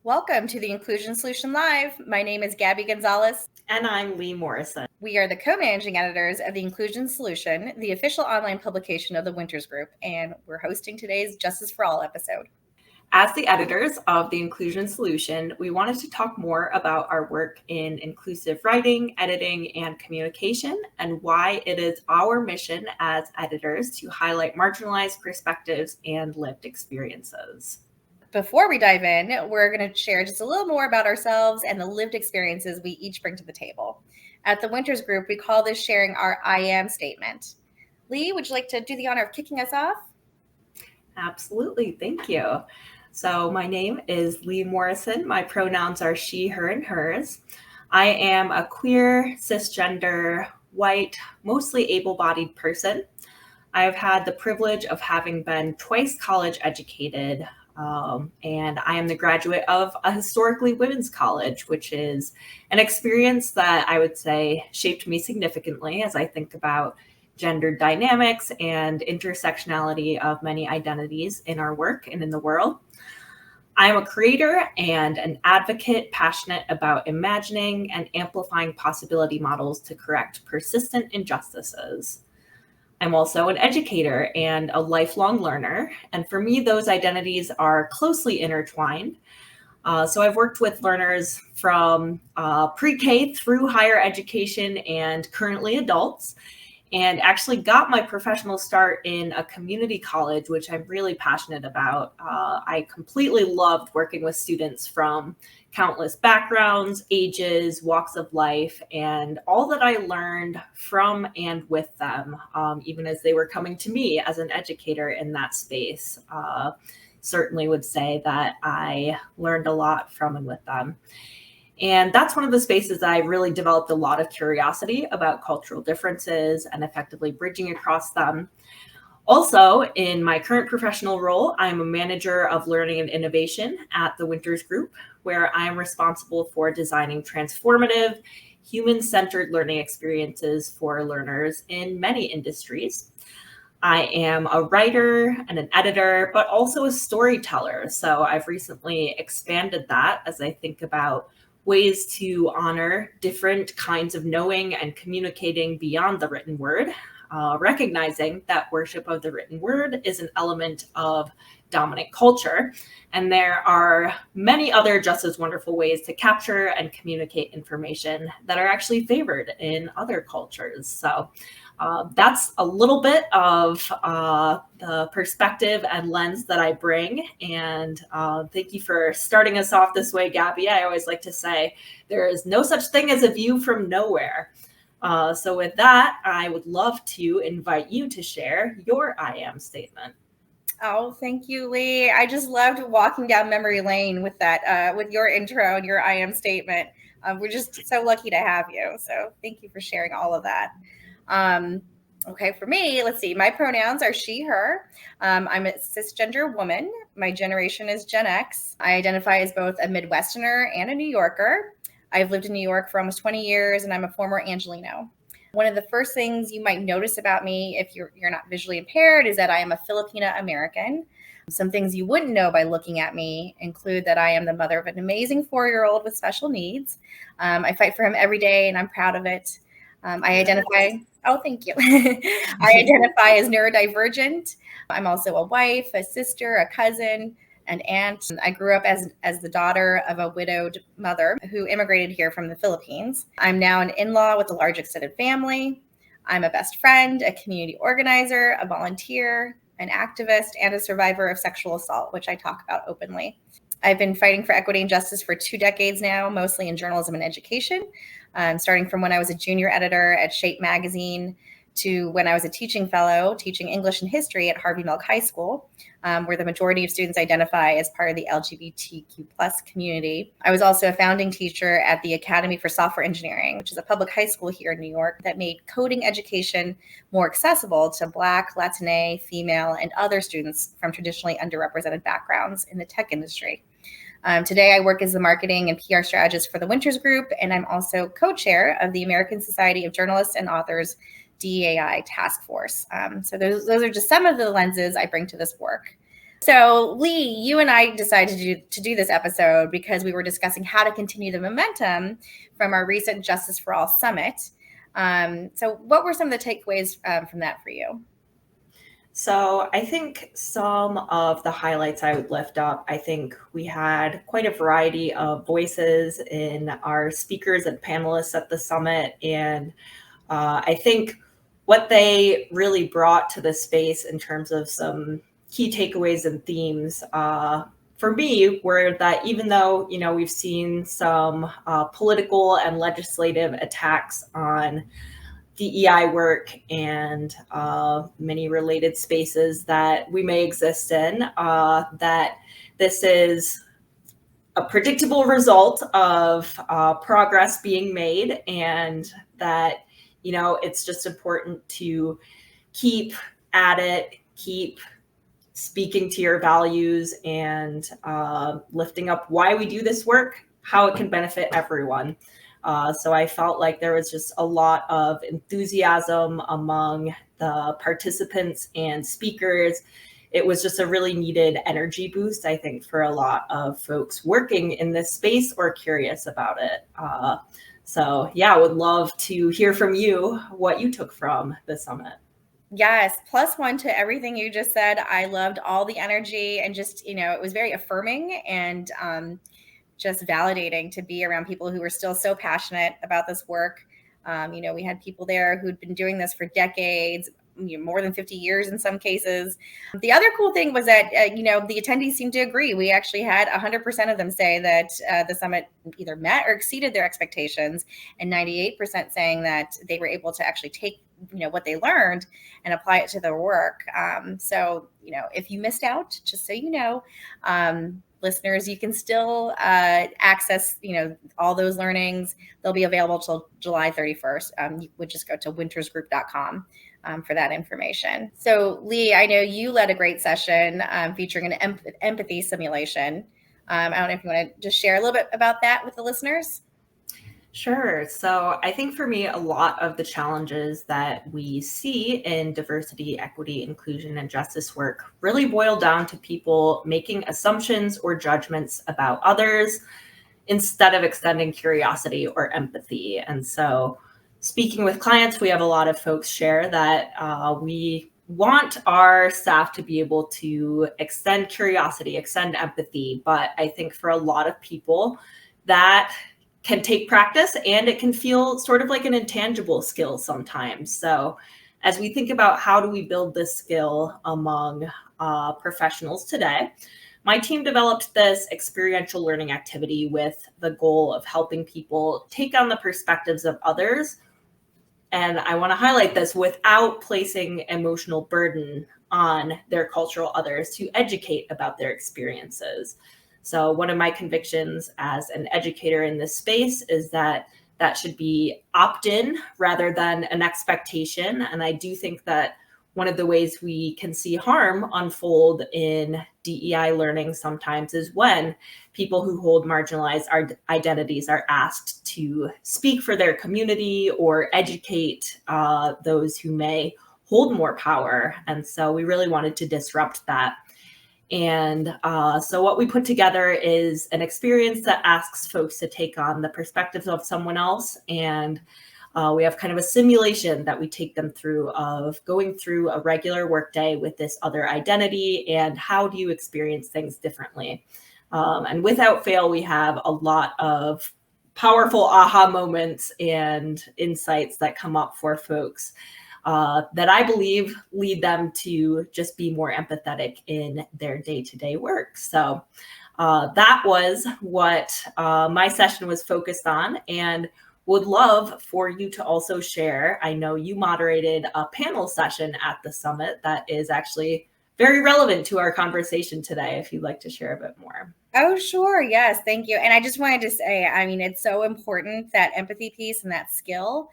Welcome to the Inclusion Solution Live. My name is Gabby Gonzalez. And I'm Leigh Morrison. We are the co-managing editors of the Inclusion Solution, the official online publication of the Winters Group, and we're hosting today's Justice for All episode. As the editors of the Inclusion Solution, we wanted to talk more about our work in inclusive writing, editing, and communication, and why it is our mission as editors to highlight marginalized perspectives and lived experiences. Before we dive in, we're going to share just a little more about ourselves and the lived experiences we each bring to the table. At the Winters Group, we call this sharing our I am statement. Leigh, would you like to do the honor of kicking us off? Absolutely. Thank you. So my name is Leigh Morrison. My pronouns are she, her, and hers. I am a queer, cisgender, white, mostly able-bodied person. I've had the privilege of having been twice college educated, and I am the graduate of a historically women's college, which is an experience that I would say shaped me significantly as I think about gender dynamics and intersectionality of many identities in our work and in the world. I'm a creator and an advocate passionate about imagining and amplifying possibility models to correct persistent injustices. I'm also an educator and a lifelong learner. And for me, those identities are closely intertwined. So I've worked with learners from pre-K through higher education and currently adults, and actually got my professional start in a community college, which I'm really passionate about. I completely loved working with students from countless backgrounds, ages, walks of life, and all that I learned from and with them, even as they were coming to me as an educator in that space. Certainly would say that I learned a lot from and with them. And that's one of the spaces I really developed a lot of curiosity about cultural differences and effectively bridging across them. Also, in my current professional role, I'm a manager of learning and innovation at the Winters Group, where I'm responsible for designing transformative, human-centered learning experiences for learners in many industries. I am a writer and an editor, but also a storyteller. So I've recently expanded that as I think about ways to honor different kinds of knowing and communicating beyond the written word, recognizing that worship of the written word is an element of dominant culture. And there are many other just as wonderful ways to capture and communicate information that are actually favored in other cultures. So that's a little bit of the perspective and lens that I bring. And thank you for starting us off this way, Gabby. I always like to say there is no such thing as a view from nowhere. So with that, I would love to invite you to share your I am statement. Oh, thank you, Leigh. I just loved walking down memory lane with that, with your intro and your I am statement. We're just so lucky to have you. So thank you for sharing all of that. Okay, for me, let's see. My pronouns are she, her. I'm a cisgender woman. My generation is Gen X. I identify as both a Midwesterner and a New Yorker. I've lived in New York for almost 20 years, and I'm a former Angelino. One of the first things you might notice about me if you're not visually impaired is that I am a Filipina American. Some things you wouldn't know by looking at me include that I am the mother of an amazing 4-year-old with special needs. I fight for him every day, and I'm proud of it. I identify, oh, thank you. I identify as neurodivergent. I'm also a wife, a sister, a cousin, an aunt. I grew up as the daughter of a widowed mother who immigrated here from the Philippines. I'm now an in-law with a large extended family. I'm a best friend, a community organizer, a volunteer, an activist, and a survivor of sexual assault, which I talk about openly. I've been fighting for equity and justice for 2 decades now, mostly in journalism and education, starting from when I was a junior editor at Shape magazine to when I was a teaching fellow, teaching English and history at Harvey Milk High School, where the majority of students identify as part of the LGBTQ+ community. I was also a founding teacher at the Academy for Software Engineering, which is a public high school here in New York that made coding education more accessible to Black, Latina, female, and other students from traditionally underrepresented backgrounds in the tech industry. Today, I work as the marketing and PR strategist for the Winters Group, and I'm also co-chair of the American Society of Journalists and Authors DEI task force. So those are just some of the lenses I bring to this work. So Leigh, you and I decided to do this episode because we were discussing how to continue the momentum from our recent Justice for All Summit. So what were some of the takeaways from that for you? So I think some of the highlights I would lift up, I think we had quite a variety of voices in our speakers and panelists at the summit. And I think what they really brought to the space in terms of some key takeaways and themes for me were that even though, we've seen some political and legislative attacks on DEI work and many related spaces that we may exist in, that this is a predictable result of progress being made, and that, it's just important to keep at it, keep speaking to your values, and lifting up why we do this work, how it can benefit everyone. So I felt like there was just a lot of enthusiasm among the participants and speakers. It was just a really needed energy boost, I think, for a lot of folks working in this space or curious about it. So yeah, I would love to hear from you what you took from the summit. Yes, +1 to everything you just said. I loved all the energy, and just, it was very affirming and just validating to be around people who were still so passionate about this work. We had people there who'd been doing this for decades, more than 50 years in some cases. The other cool thing was that, the attendees seemed to agree. We actually had 100% of them say that the summit either met or exceeded their expectations, and 98% saying that they were able to actually take what they learned and apply it to their work. So, if you missed out, just so you know, listeners, you can still access, all those learnings. They'll be available till July 31st. You would just go to wintersgroup.com for that information. So Leigh, I know you led a great session featuring an empathy simulation. I don't know if you want to just share a little bit about that with the listeners. Sure. So I think for me, a lot of the challenges that we see in diversity, equity, inclusion, and justice work really boil down to people making assumptions or judgments about others instead of extending curiosity or empathy. And so speaking with clients, we have a lot of folks share that we want our staff to be able to extend curiosity, extend empathy. But I think for a lot of people, that can take practice, and it can feel sort of like an intangible skill sometimes. So as we think about how do we build this skill among professionals today, my team developed this experiential learning activity with the goal of helping people take on the perspectives of others. And I want to highlight this without placing emotional burden on their cultural others to educate about their experiences. So one of my convictions as an educator in this space is that that should be opt-in rather than an expectation. And I do think that one of the ways we can see harm unfold in DEI learning sometimes is when people who hold marginalized identities are asked to speak for their community or educate those who may hold more power. And so we really wanted to disrupt that. And so what we put together is an experience that asks folks to take on the perspectives of someone else. And we have kind of a simulation that we take them through of going through a regular workday with this other identity and how do you experience things differently. And without fail, we have a lot of powerful aha moments and insights that come up for folks that I believe lead them to just be more empathetic in their day-to-day work. So that was what my session was focused on, and would love for you to also share. I know you moderated a panel session at the summit that is actually very relevant to our conversation today, if you'd like to share a bit more. Oh, sure. Yes. Thank you. And I just wanted to say, I mean, it's so important, that empathy piece and that skill,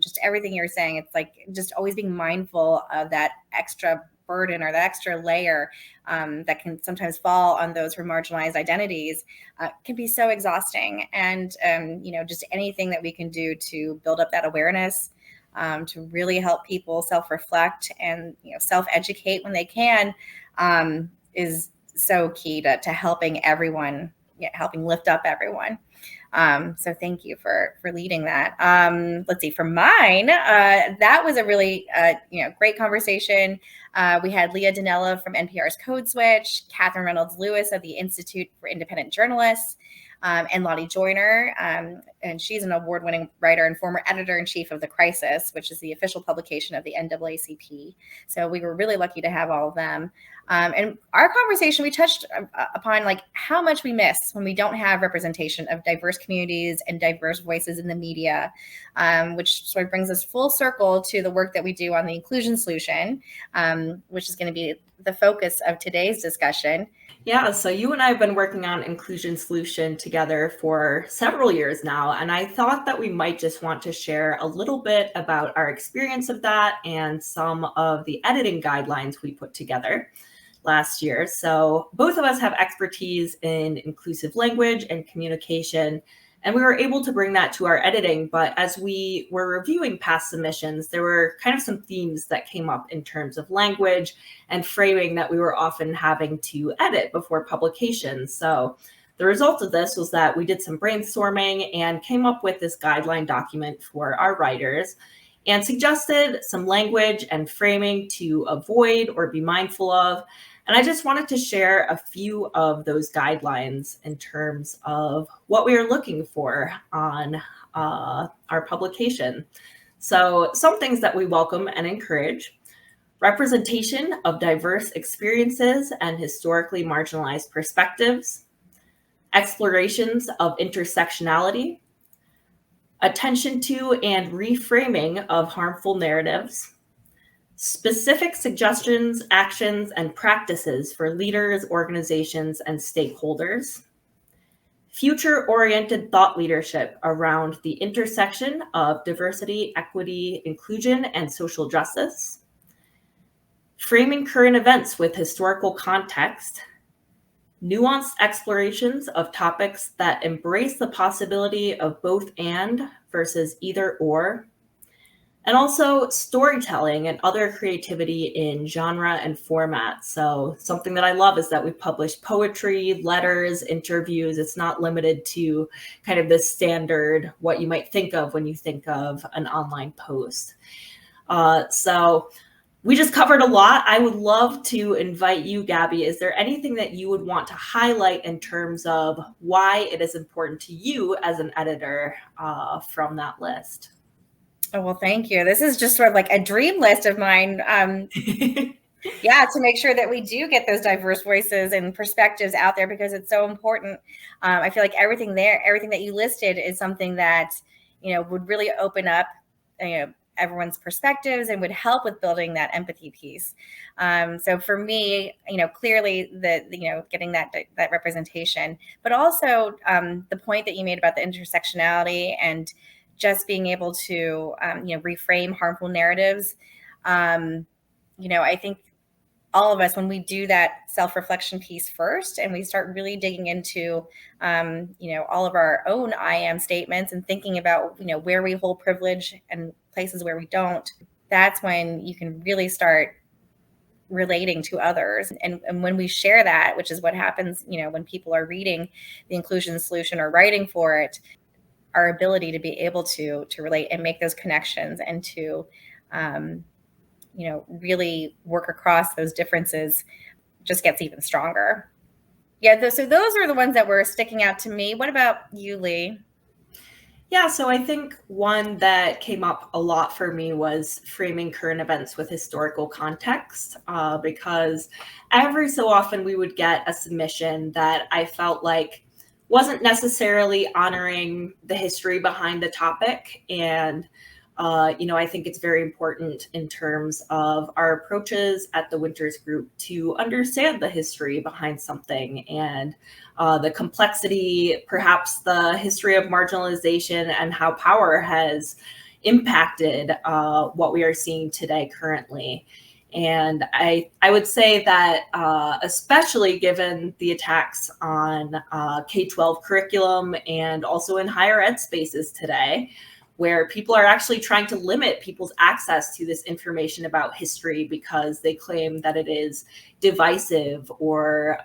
just everything you're saying. It's like just always being mindful of that extra burden or that extra layer that can sometimes fall on those who are marginalized identities can be so exhausting. And, just anything that we can do to build up that awareness to really help people self-reflect and self-educate when they can, is so key to helping everyone, helping lift up everyone. So thank you for leading that. Let's see, for mine, that was a really great conversation. We had Leah Dinella from NPR's Code Switch, Catherine Reynolds Lewis of the Institute for Independent Journalists, and Lottie Joyner, and she's an award-winning writer and former editor-in-chief of The Crisis, which is the official publication of the NAACP. So we were really lucky to have all of them. And our conversation, we touched upon like how much we miss when we don't have representation of diverse communities and diverse voices in the media, which sort of brings us full circle to the work that we do on the inclusion solution, which is going to be the focus of today's discussion. Yeah, so you and I have been working on Inclusion Solution together for several years now, and I thought that we might just want to share a little bit about our experience of that and some of the editing guidelines we put together last year. So both of us have expertise in inclusive language and communication, and we were able to bring that to our editing. But as we were reviewing past submissions, there were kind of some themes that came up in terms of language and framing that we were often having to edit before publication. So the result of this was that we did some brainstorming and came up with this guideline document for our writers and suggested some language and framing to avoid or be mindful of. And I just wanted to share a few of those guidelines in terms of what we are looking for on our publication. So some things that we welcome and encourage: representation of diverse experiences and historically marginalized perspectives, explorations of intersectionality, attention to and reframing of harmful narratives, specific suggestions, actions, and practices for leaders, organizations, and stakeholders, future-oriented thought leadership around the intersection of diversity, equity, inclusion, and social justice, framing current events with historical context, nuanced explorations of topics that embrace the possibility of both and versus either or, and also storytelling and other creativity in genre and format. So something that I love is that we publish poetry, letters, interviews. It's not limited to kind of the standard, what you might think of when you think of an online post. So we just covered a lot. I would love to invite you, Gabby. Is there anything that you would want to highlight in terms of why it is important to you as an editor from that list? Oh, well, thank you. This is just sort of like a dream list of mine. Yeah, to make sure that we do get those diverse voices and perspectives out there, because it's so important. I feel like everything that you listed is something that, would really open up, everyone's perspectives and would help with building that empathy piece. So for me, clearly getting that representation, but also the point that you made about the intersectionality and just being able to, reframe harmful narratives. I think all of us, when we do that self-reflection piece first and we start really digging into, all of our own I am statements and thinking about, where we hold privilege and places where we don't, that's when you can really start relating to others. And when we share that, which is what happens, when people are reading the inclusion solution or writing for it, our ability to be able to relate and make those connections and to, really work across those differences just gets even stronger. Yeah, so those are the ones that were sticking out to me. What about you, Leigh? Yeah, so I think one that came up a lot for me was framing current events with historical context, because every so often we would get a submission that I felt like wasn't necessarily honoring the history behind the topic. And, I think it's very important in terms of our approaches at the Winters Group to understand the history behind something and the complexity, perhaps the history of marginalization and how power has impacted what we are seeing today currently. And I would say that especially given the attacks on K-12 curriculum and also in higher ed spaces today, where people are actually trying to limit people's access to this information about history because they claim that it is divisive or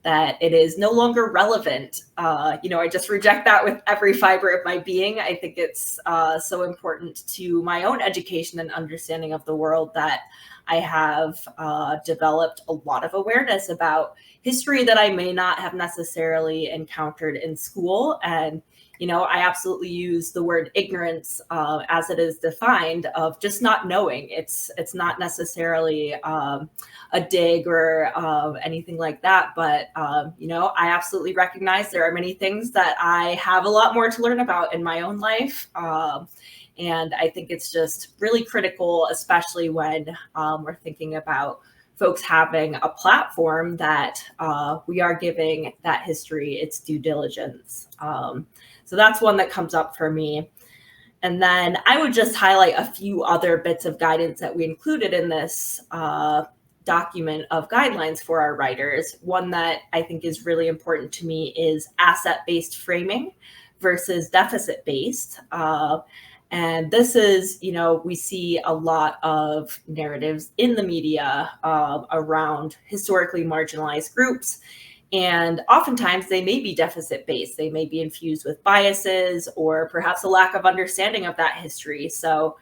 that it is no longer relevant. I just reject that with every fiber of my being. I think it's so important to my own education and understanding of the world that I have developed a lot of awareness about history that I may not have necessarily encountered in school. And I absolutely use the word ignorance as it is defined, of just not knowing. It's not necessarily a dig or anything like that, but I absolutely recognize there are many things that I have a lot more to learn about in my own life. And I think it's just really critical, especially when we're thinking about folks having a platform, that we are giving that history its due diligence. So that's one that comes up for me. And then I would just highlight a few other bits of guidance that we included in this document of guidelines for our writers. One that I think is really important to me is asset-based framing versus deficit-based. And this is, we see a lot of narratives in the media around historically marginalized groups. And oftentimes they may be deficit-based. They may be infused with biases or perhaps a lack of understanding of that history. So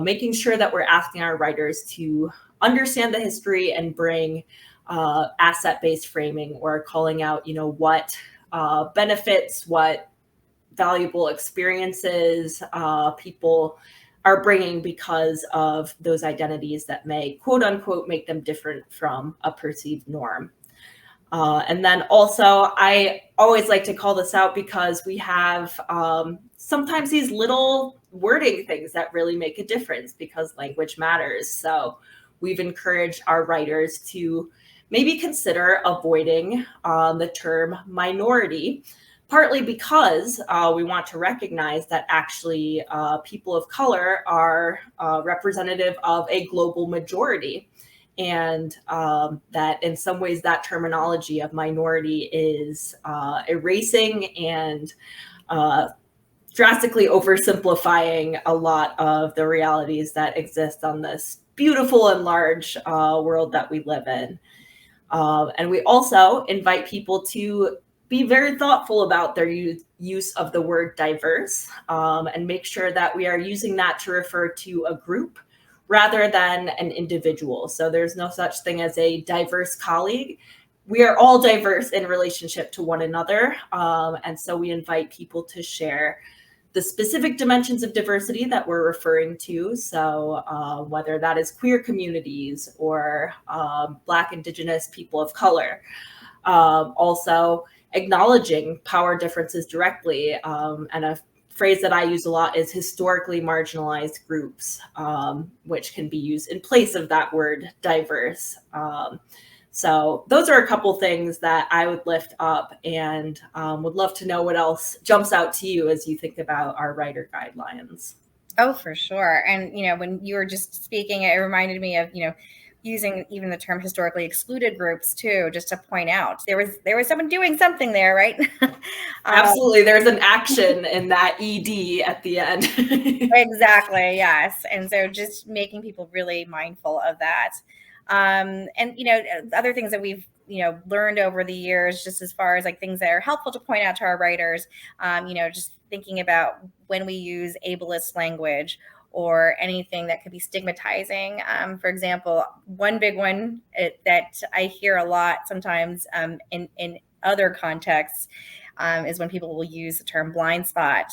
making sure that we're asking our writers to understand the history and bring asset-based framing, or calling out, what benefits, what valuable experiences people are bringing because of those identities that may, quote unquote, make them different from a perceived norm. And then also, I always like to call this out because we have sometimes these little wording things that really make a difference, because language matters. So we've encouraged our writers to maybe consider avoiding the term minority, partly because we want to recognize that actually people of color are representative of a global majority. And that in some ways that terminology of minority is erasing and drastically oversimplifying a lot of the realities that exist on this beautiful and large world that we live in. And we also invite people to be very thoughtful about their use of the word diverse, and make sure that we are using that to refer to a group rather than an individual. So there's no such thing as a diverse colleague. We are all diverse in relationship to one another. And so we invite people to share the specific dimensions of diversity that we're referring to. So whether that is queer communities or Black, Indigenous, people of color. Also acknowledging power differences directly, and a phrase that I use a lot is historically marginalized groups, which can be used in place of that word diverse. So those are a couple things that I would lift up, and would love to know what else jumps out to you as you think about our writer guidelines. Oh, for sure. And, when you were just speaking, it reminded me of, using even the term historically excluded groups too, just to point out there was someone doing something there, right? Absolutely. There's an action in that ED at the end. Exactly. Yes. And so just making people really mindful of that. And, other things that we've, learned over the years, just as far as like things that are helpful to point out to our writers, just thinking about when we use ableist language or anything that could be stigmatizing. For example, one big one that I hear a lot sometimes in other contexts is when people will use the term blind spot.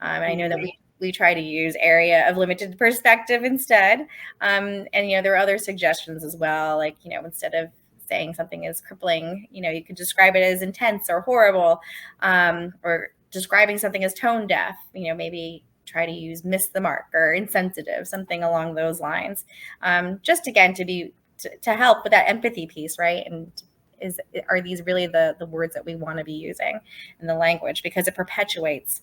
And I know that we try to use area of limited perspective instead. And, there are other suggestions as well, like, instead of saying something is crippling, you could describe it as intense or horrible, or describing something as tone deaf, maybe try to use miss the mark or insensitive, something along those lines. Just again, to help with that empathy piece, right? And are these really the words that we want to be using in the language, because it perpetuates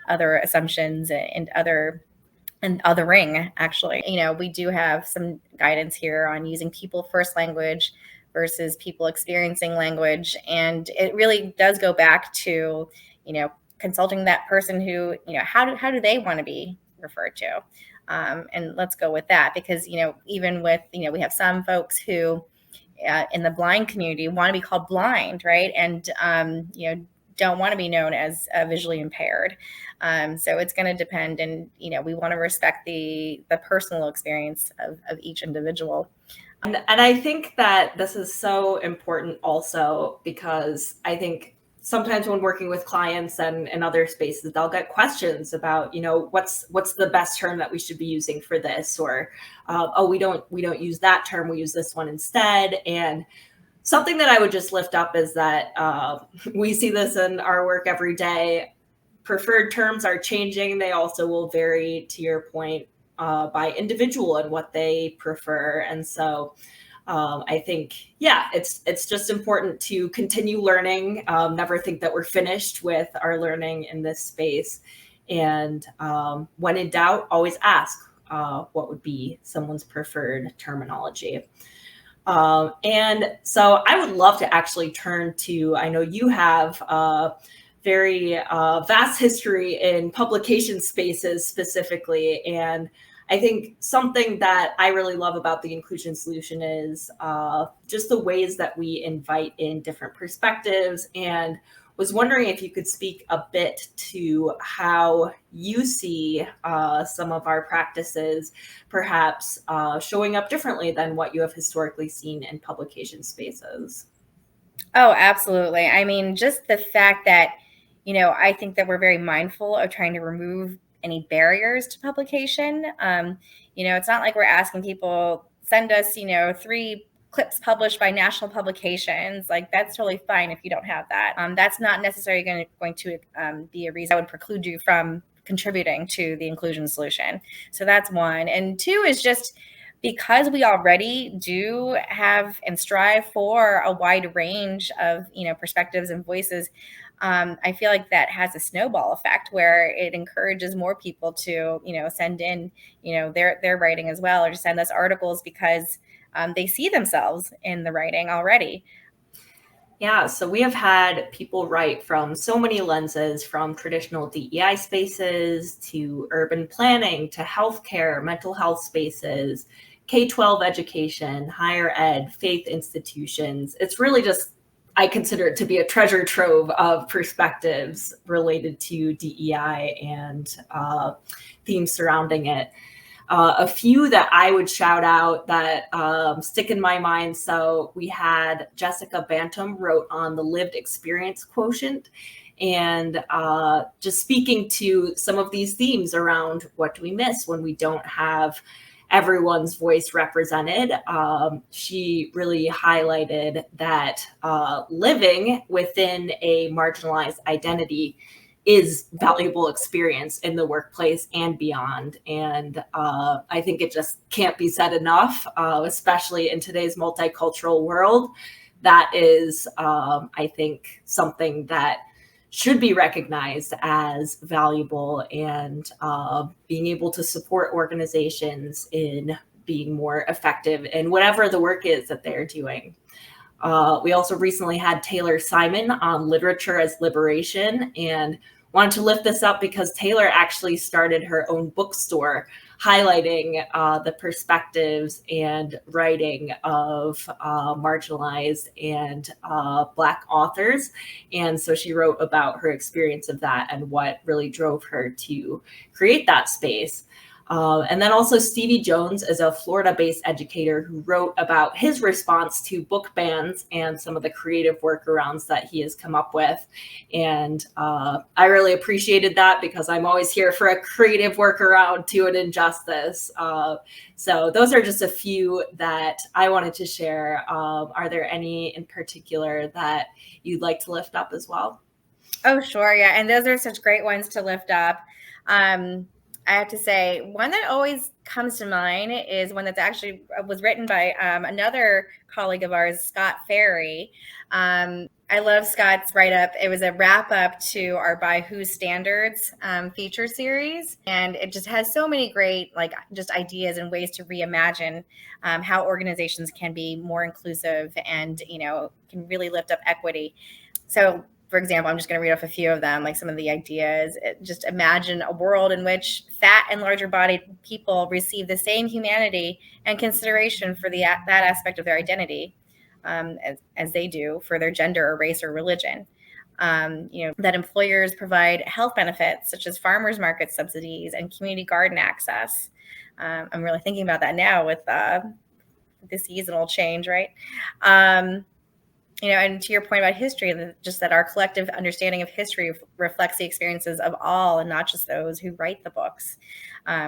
other assumptions and othering, actually. We do have some guidance here on using people first language versus people experiencing language. And it really does go back to, consulting that person who, how do they want to be referred to? And let's go with that, because, even with, we have some folks who in the blind community want to be called blind, right? And, don't want to be known as visually impaired. So it's going to depend, and, we want to respect the personal experience of each individual. And I think that this is so important also, because I think sometimes when working with clients and in other spaces, they'll get questions about, what's the best term that we should be using for this, or oh, we don't use that term, we use this one instead. And something that I would just lift up is that we see this in our work every day. Preferred terms are changing. They also will vary, to your point, by individual and what they prefer. And so I think, it's just important to continue learning, never think that we're finished with our learning in this space. And when in doubt, always ask what would be someone's preferred terminology. And so I would love to actually turn to, I know you have very vast history in publication spaces specifically. And I think something that I really love about the Inclusion Solution is just the ways that we invite in different perspectives, and was wondering if you could speak a bit to how you see some of our practices perhaps showing up differently than what you have historically seen in publication spaces. Oh, absolutely. I mean, just the fact that, I think that we're very mindful of trying to remove any barriers to publication. It's not like we're asking people, send us, 3 clips published by national publications. Like, that's totally fine if you don't have that. That's not necessarily going to be a reason that would preclude you from contributing to the Inclusion Solution. So that's one. And two is just, because we already do have and strive for a wide range of, perspectives and voices, I feel like that has a snowball effect where it encourages more people to, send in, their writing as well, or to send us articles because they see themselves in the writing already. Yeah, so we have had people write from so many lenses, from traditional DEI spaces to urban planning to healthcare, mental health spaces, K-12 education, higher ed, faith institutions. It's really just, I consider it to be a treasure trove of perspectives related to DEI and themes surrounding it. A few that I would shout out that stick in my mind. So we had Jessica Bantam wrote on the lived experience quotient, and just speaking to some of these themes around what do we miss when we don't have everyone's voice represented. She really highlighted that living within a marginalized identity is valuable experience in the workplace and beyond. And I think it just can't be said enough, especially in today's multicultural world. That is, I think, something that should be recognized as valuable, and being able to support organizations in being more effective in whatever the work is that they're doing. We also recently had Taylor Simon on literature as liberation, and wanted to lift this up because Taylor actually started her own bookstore highlighting the perspectives and writing of marginalized and Black authors. And so she wrote about her experience of that and what really drove her to create that space. And then also Stevie Jones is a Florida-based educator who wrote about his response to book bans and some of the creative workarounds that he has come up with. And I really appreciated that, because I'm always here for a creative workaround to an injustice. So those are just a few that I wanted to share. Are there any in particular that you'd like to lift up as well? Oh, sure. Yeah. And those are such great ones to lift up. I have to say, one that always comes to mind is one that's actually was written by another colleague of ours, Scott Ferry. I love Scott's write-up. It was a wrap-up to our By Whose Standards feature series. And it just has so many great, just ideas and ways to reimagine how organizations can be more inclusive and, can really lift up equity. So for example, I'm just going to read off a few of them, like some of the ideas. Just imagine a world in which fat and larger bodied people receive the same humanity and consideration for that aspect of their identity as they do for their gender or race or religion. That employers provide health benefits such as farmers market subsidies and community garden access. I'm really thinking about that now with the seasonal change, right? And to your point about history, just that our collective understanding of history reflects the experiences of all and not just those who write the books,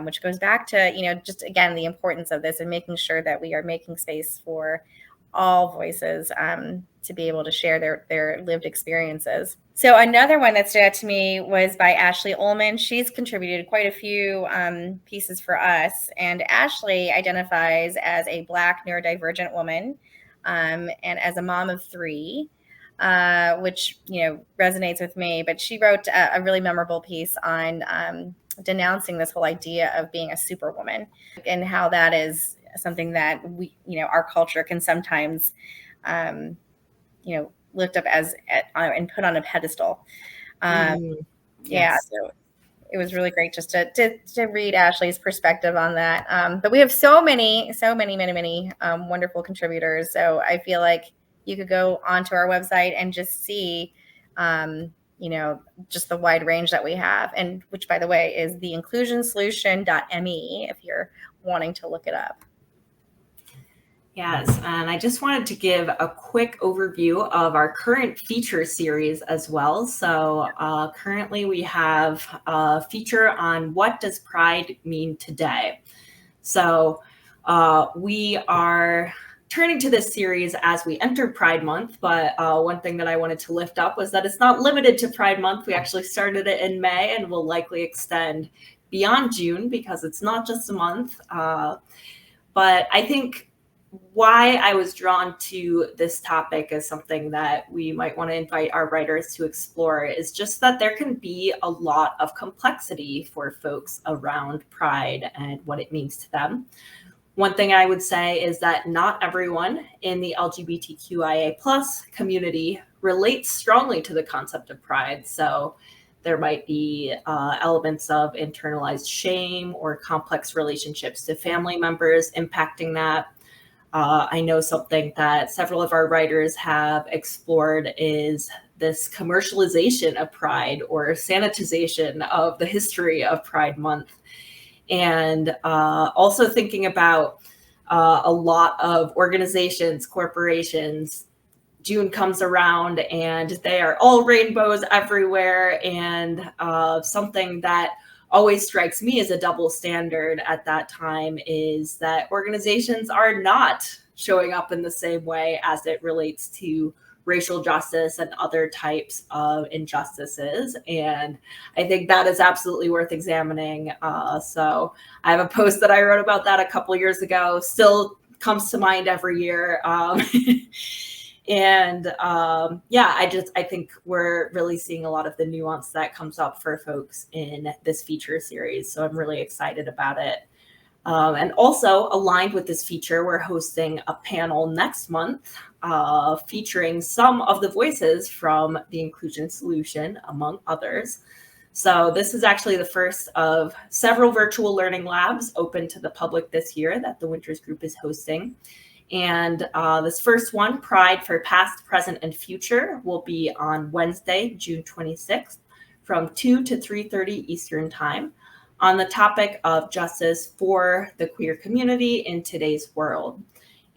which goes back to, just again, the importance of this and making sure that we are making space for all voices to be able to share their lived experiences. So another one that stood out to me was by Ashley Ullman. She's contributed quite a few pieces for us. And Ashley identifies as a Black neurodivergent woman and as a mom of 3, which, resonates with me. But she wrote a really memorable piece on denouncing this whole idea of being a superwoman and how that is something that we, our culture can sometimes, lift up and put on a pedestal. Yes. Yeah, so it was really great just to read Ashley's perspective on that. But we have so many wonderful contributors. So I feel like you could go onto our website and just see, just the wide range that we have, and which, by the way, is theinclusionsolution.me if you're wanting to look it up. Yes, and I just wanted to give a quick overview of our current feature series as well. So currently we have a feature on what does Pride mean today. So we are turning to this series as we enter Pride Month, but one thing that I wanted to lift up was that it's not limited to Pride Month. We actually started it in May and will likely extend beyond June because it's not just a month. But I think why I was drawn to this topic as something that we might want to invite our writers to explore is just that there can be a lot of complexity for folks around Pride and what it means to them. One thing I would say is that not everyone in the LGBTQIA+ community relates strongly to the concept of Pride. So there might be elements of internalized shame or complex relationships to family members impacting that. I know something that several of our writers have explored is this commercialization of Pride or sanitization of the history of Pride Month. And also thinking about a lot of organizations, corporations. June comes around and they are all rainbows everywhere. And something that always strikes me as a double standard at that time is that organizations are not showing up in the same way as it relates to racial justice and other types of injustices. And I think that is absolutely worth examining. So I have a post that I wrote about that a couple of years ago, still comes to mind every year. And I think we're really seeing a lot of the nuance that comes up for folks in this feature series. So I'm really excited about it. And also aligned with this feature, we're hosting a panel next month featuring some of the voices from the Inclusion Solution, among others. So this is actually the first of several virtual learning labs open to the public this year that the Winters Group is hosting. And this first one, Pride for Past, Present, and Future, will be on Wednesday, June 26th from 2 to 3:30 Eastern Time on the topic of justice for the queer community in today's world.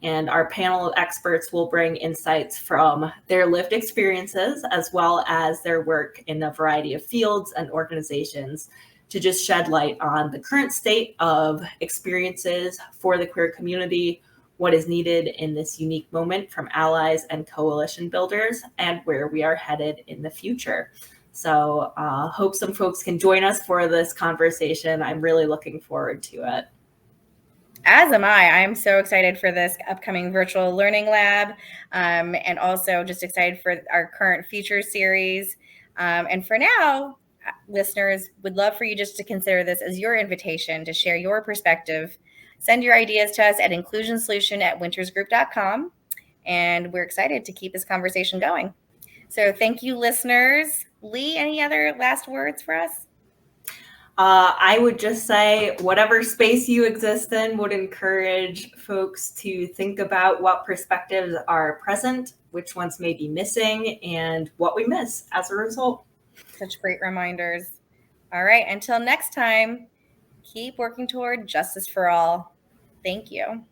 And our panel of experts will bring insights from their lived experiences as well as their work in a variety of fields and organizations to just shed light on the current state of experiences for the queer community, what is needed in this unique moment from allies and coalition builders, and where we are headed in the future. So hope some folks can join us for this conversation. I'm really looking forward to it. As am I. I'm so excited for this upcoming virtual learning lab, and also just excited for our current feature series. And for now, listeners, would love for you just to consider this as your invitation to share your perspective. Send your ideas to us at inclusionsolution@wintersgroup.com. And we're excited to keep this conversation going. So thank you, listeners. Leigh, any other last words for us? I would just say whatever space you exist in, would encourage folks to think about what perspectives are present, which ones may be missing, and what we miss as a result. Such great reminders. All right, until next time, keep working toward justice for all. Thank you.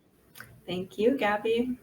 Thank you, Gabby.